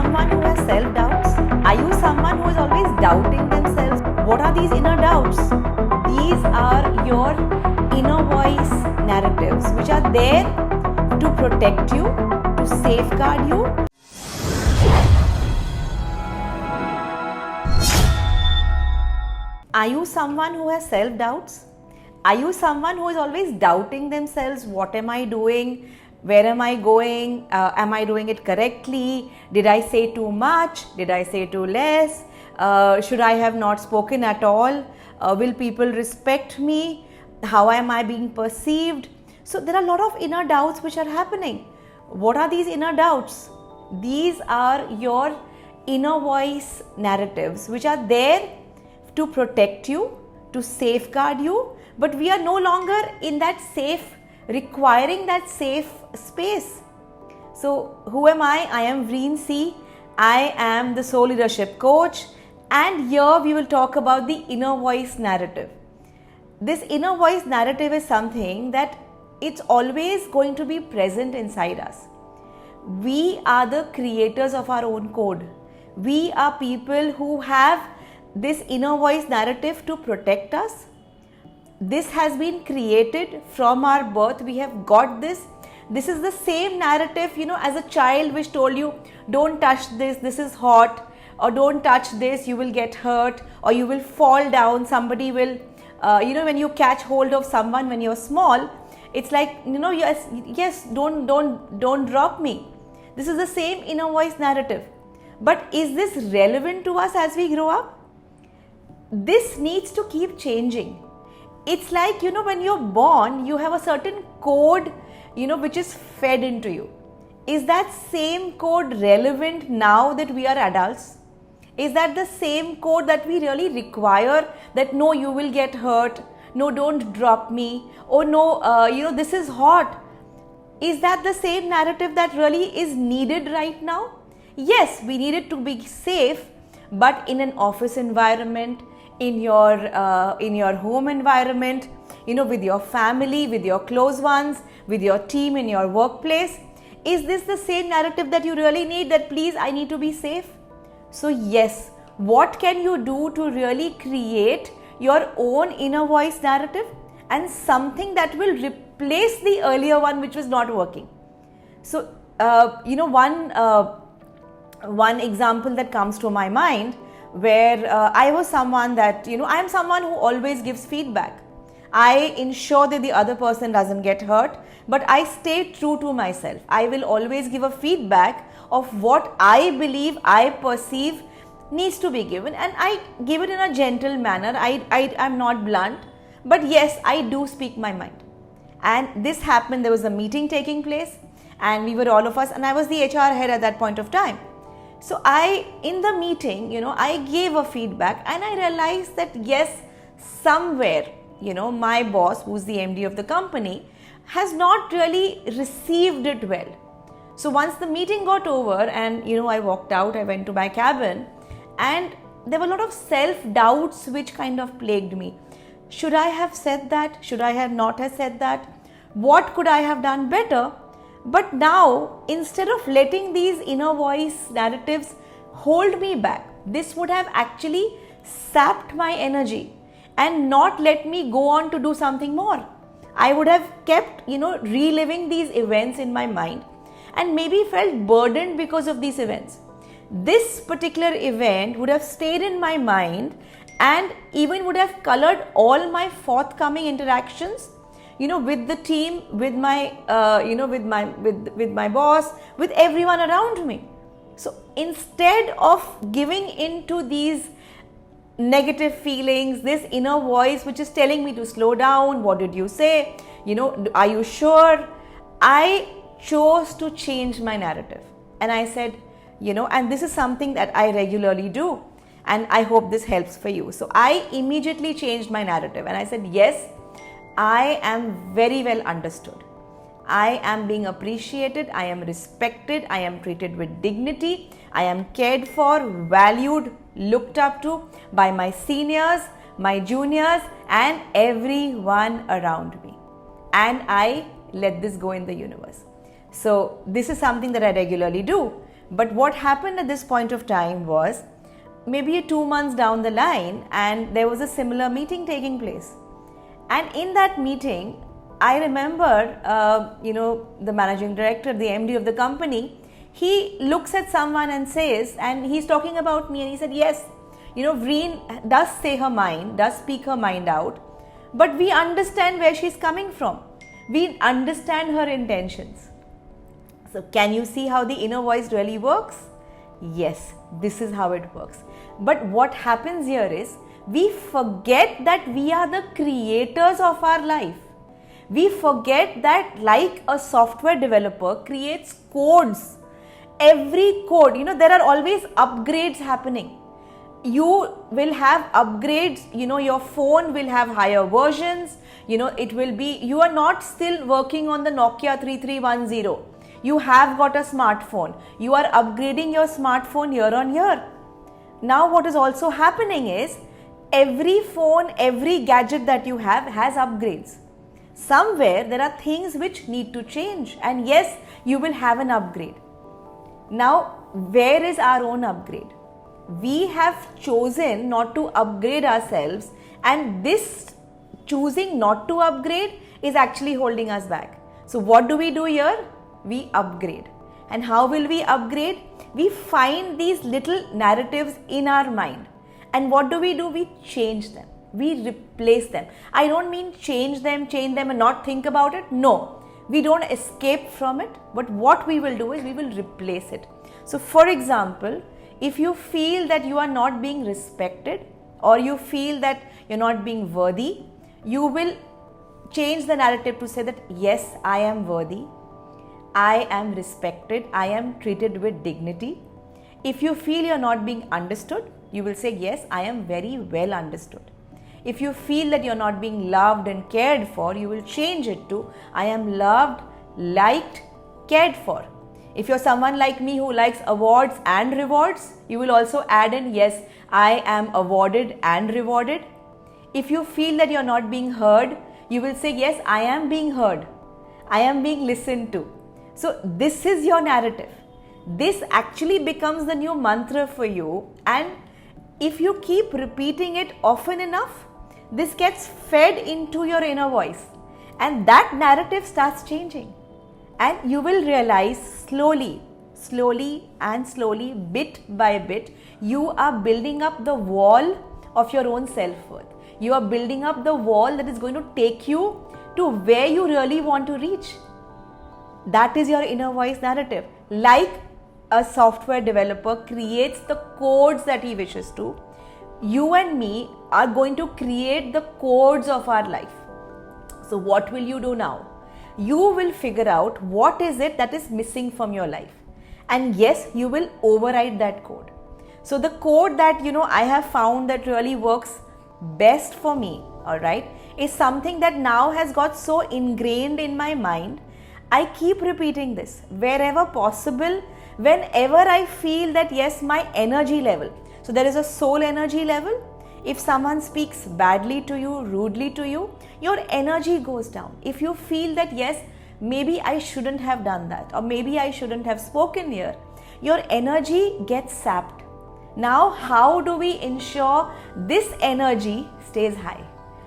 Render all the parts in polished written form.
someone who has self-doubts? Are you someone who is always doubting themselves? What are these inner doubts? These are your inner voice narratives which are there to protect you, to safeguard you. Are you someone who has self-doubts? Are you someone who is always doubting themselves? What am I doing? Where am I going? Am I doing it correctly? Did I say too much? Did I say too less? Should I have not spoken at all? Will people respect me? How am I being perceived? So there are a lot of inner doubts which are happening. What are these inner doubts? These are your inner voice narratives which are there to protect you, to safeguard you, but we are no longer in that safe, requiring that safe space. So who am I? I am Vriin C. I am the soul leadership coach, and here we will talk about the inner voice narrative. This inner voice narrative is something that it's always going to be present inside us. We are the creators of our own code. We are people who have this inner voice narrative to protect us. This has been created from our birth. We have got this. This is the same narrative, as a child which told you, don't touch this, this is hot, or don't touch this, you will get hurt, or you will fall down, somebody will, when you catch hold of someone when you're small, it's like, yes, don't drop me. This is the same inner voice narrative. But is this relevant to us as we grow up? This needs to keep changing. It's like, when you're born, you have a certain code, which is fed into you. Is that same code relevant now that we are adults? Is that the same code that we really require, that no, you will get hurt, no, don't drop me, or no, this is hot? Is that the same narrative that really is needed right now? Yes, we need it to be safe, but in an office environment, in your home environment, with your family, with your close ones, with your team in your workplace, is this the same narrative that you really need, that please, I need to be safe? So yes, what can you do to really create your own inner voice narrative and something that will replace the earlier one which was not working? So one example that comes to my mind, where I was someone that, I am someone who always gives feedback. I ensure that the other person doesn't get hurt, but I stay true to myself. I will always give a feedback of what I believe, I perceive needs to be given, and I give it in a gentle manner. I'm not blunt, but yes, I do speak my mind. And this happened, there was a meeting taking place, and we were all of us, and I was the HR head at that point of time. So in the meeting, I gave a feedback, and I realized that yes, somewhere, my boss, who's the MD of the company, has not really received it well. So once the meeting got over and, I walked out, I went to my cabin, and there were a lot of self-doubts which kind of plagued me. Should I have said that? Should I have not have said that? What could I have done better? But now, instead of letting these inner voice narratives hold me back, this would have actually sapped my energy and not let me go on to do something more. I would have kept, reliving these events in my mind, and maybe felt burdened because of these events. This particular event would have stayed in my mind and even would have colored all my forthcoming interactions, with the team, with my, with my boss, with everyone around me. So instead of giving into these negative feelings, this inner voice which is telling me to slow down, what did you say? Are you sure? I chose to change my narrative. And I said, and this is something that I regularly do, and I hope this helps for you. So I immediately changed my narrative, and I said, yes, I am very well understood. I am being appreciated, I am respected, I am treated with dignity, I am cared for, valued, looked up to by my seniors, my juniors, and everyone around me. And I let this go in the universe. So this is something that I regularly do. But what happened at this point of time was maybe 2 months down the line, and there was a similar meeting taking place. And in that meeting, I remember, the managing director, the MD of the company, he looks at someone and says, and he's talking about me, and he said, yes, Vriin does say her mind, does speak her mind out, but we understand where she's coming from. We understand her intentions. So can you see how the inner voice really works? Yes, this is how it works. But what happens here is, we forget that we are the creators of our life. We forget that like a software developer creates codes. Every code, there are always upgrades happening. You will have upgrades, your phone will have higher versions, it will be, you are not still working on the Nokia 3310. You have got a smartphone. You are upgrading your smartphone year on year. Now what is also happening is, every phone, every gadget that you have has upgrades. Somewhere there are things which need to change, and yes, you will have an upgrade. Now, where is our own upgrade? We have chosen not to upgrade ourselves, and this choosing not to upgrade is actually holding us back. So what do we do here? We upgrade. And how will we upgrade? We find these little narratives in our mind. And what do? We change them. We replace them. I don't mean change them and not think about it. No, we don't escape from it. But what we will do is we will replace it. So for example, if you feel that you are not being respected, or you feel that you're not being worthy, you will change the narrative to say that yes, I am worthy, I am respected, I am treated with dignity. If you feel you're not being understood, you will say yes, I am very well understood. If you feel that you're not being loved and cared for, you will change it to I am loved, liked, cared for. If you're someone like me who likes awards and rewards, you will also add in yes, I am awarded and rewarded. If you feel that you're not being heard, you will say yes, I am being heard, I am being listened to. So this is your narrative. This actually becomes the new mantra for you, and if you keep repeating it often enough, this gets fed into your inner voice, and that narrative starts changing, and you will realize slowly, bit by bit, you are building up the wall of your own self-worth. You are building up the wall that is going to take you to where you really want to reach. That is your inner voice narrative. Like a software developer creates the codes that he wishes to, you and me are going to create the codes of our life. So what will you do now? You will figure out what is it that is missing from your life. And yes, you will override that code. So the code that I have found that really works best for me, alright, is something that now has got so ingrained in my mind. I keep repeating this wherever possible, whenever I feel that yes, my energy level. So there is a soul energy level. If someone speaks badly to you, rudely to you, your energy goes down. If you feel that yes, maybe I shouldn't have done that, or maybe I shouldn't have spoken here, your energy gets sapped. Now, how do we ensure this energy stays high?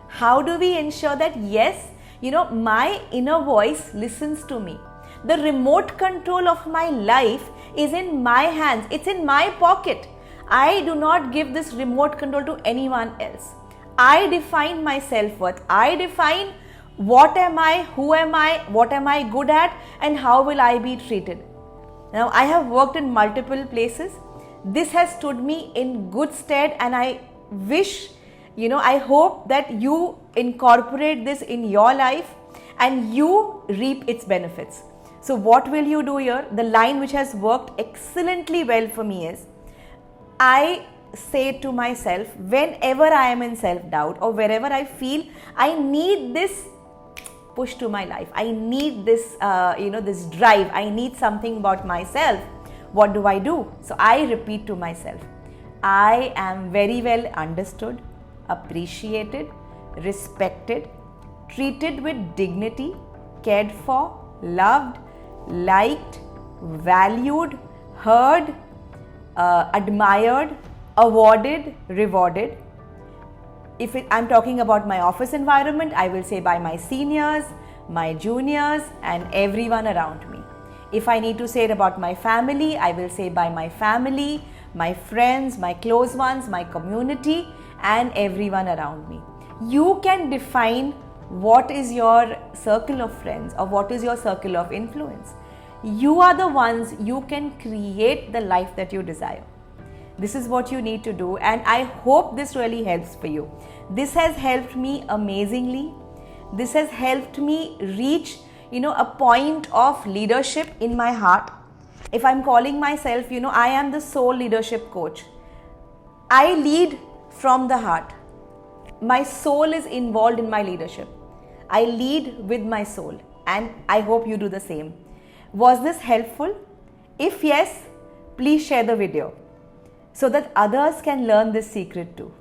How do we ensure that yes, my inner voice listens to me? The remote control of my life is in my hands. It's in my pocket. I do not give this remote control to anyone else. I define my self-worth. I define what am I, who am I, what am I good at, and how will I be treated. Now, I have worked in multiple places. This has stood me in good stead, and I wish, I hope that you incorporate this in your life and you reap its benefits. So what will you do here? The line which has worked excellently well for me is, I say to myself, whenever I am in self-doubt or wherever I feel I need this push to my life, I need this, this drive, I need something about myself, what do? So I repeat to myself, I am very well understood, appreciated, respected, treated with dignity, cared for, loved, liked, valued, heard, admired, awarded, rewarded. If I'm talking about my office environment, I will say by my seniors, my juniors, and everyone around me. If I need to say it about my family, I will say by my family, my friends, my close ones, my community, and everyone around me. You can define what is your circle of friends or what is your circle of influence. You are the ones, you can create the life that you desire. This is what you need to do, and I hope this really helps for you. This has helped me amazingly. This has helped me reach, a point of leadership in my heart. If I'm calling myself, I am the soul leadership coach. I lead from the heart. My soul is involved in my leadership. I lead with my soul, and I hope you do the same. Was this helpful? If yes, please share the video so that others can learn this secret too.